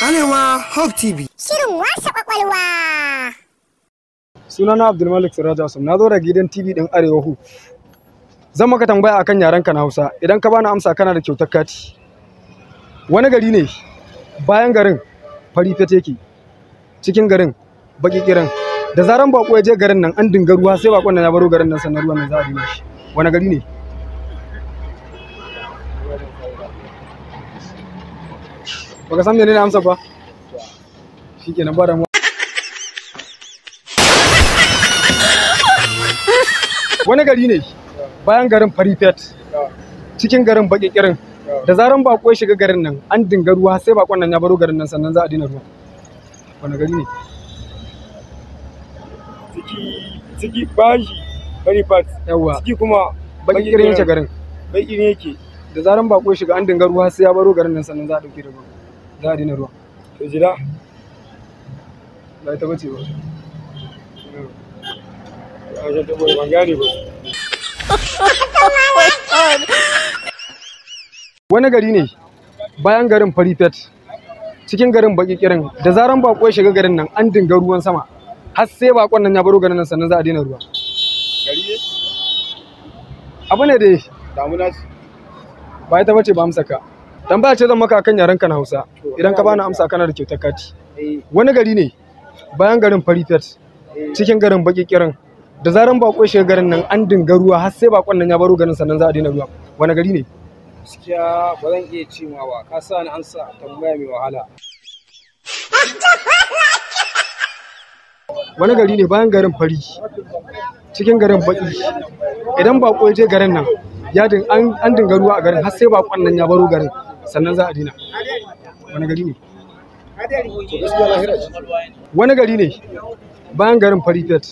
Arewa Hope TV. Shirin wasa kwakwalwa. Sunana Abdulmalik Siraja Usman. Na zo da gidan TV din Arewa Hope. Zan maka tambaya akan yarenka na Hausa. Idan ka bani amsa kana da kyautar kati. Wani gari ne bayan garin fari fete yake. Cikin garin baki kiran. Da zaran bako ya je garin nan an dinga ruwa sai bakon nan ya baro garin nan sannan ruwan nan za a dina shi. Wani gari ne? Baka san menene amsa ba? Shikenan ba da mu. Wani gari ne bayan garin Farifet cikin garin baki kirin da zaran bako ya shiga garin nan an dinga ruwa sai bakon nan ya baro garin nan sannan za a dina ruwa. Wani gari ne? Ciki bashi Farifet Yawa. ciki kuma Baki kirin yake garin. baki ne yake. Da zaran bako ya shiga an dinga ruwa sai ya baro garin nan sannan za a dauke da ruwa. Za a dina ruwa. To jira Ba ita bace ba. a wajen tabo ban gane ba. Wani gari ne bayan garin Farifet cikin garin baki kirin da zaran bako ya shiga garin nan an dinga ruwan sama har sai bakon nan ya baro garin nan sannan za a dina ruwa. Gari ne? Abu ne dai Damuna ce. ba ita bace ba amsa ka. Tambaya ce zan maka akan yarenka na Hausa. Idan ka bani amsa kana da kyautar kati. Wani gari ne bayan garin Farifet cikin garin baki kirin da zaran bako ya shiga garin nan an dinga ruwa har sai bakon nan ya baro garin sannan za a dina ruwa. Wani gari ne? Gaskiya ba zan iya cewa ba. Ka sa ni an sa tambaya mai wahala. Wani gari ne bayan garin Fari cikin garin baki idan bako ya je garin nan an dinga ruwa a garin har sai bakon nan ya baro garin sannan za a dina. Wani gari ne? Wani gari ne bayan garin Farifet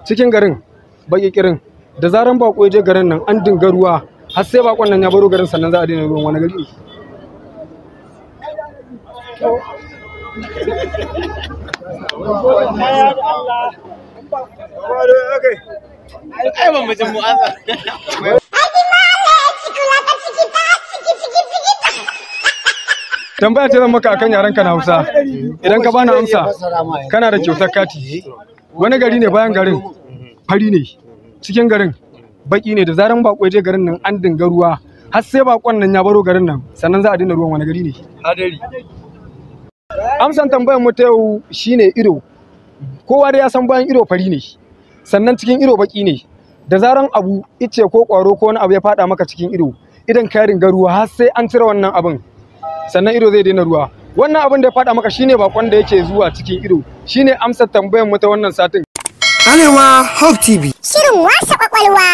cikin garin baki kirin da zaran bako ya je garin nan an dinga ruwa har sai bakon nan ya baro garin sannan za a dina ruwan. Wani gari ne? Ai ban mutum mu'azza. Tambaya ce zan maka akan yarenka na Hausa. Idan ka bani amsa kana da kyautar kati. Wani gari ne bayan garin fari ne cikin garin baki ne da zaran bako ya je garin nan an dinga ruwa har sai bakon nan ya baro garin nan sannan za a dina ruwan. Wani gari ne? Hadari. Amsan tambayar mu ta yau shine ido. Kowa da ya san bayan ido fari ne sannan cikin ido baki ne da zaran abu ice ko kwaro ko wani abu ya fada maka cikin ido idan ka dinga ruwa har sai an cire wannan abin sannan ido zai daina ruwa. Wannan abin da ya fada maka shine bakon da yake zuwa cikin ido. Shine amsar tambayar mu ta wannan satin. Arewa Hope TV. Shirin wasa kwakwalwa.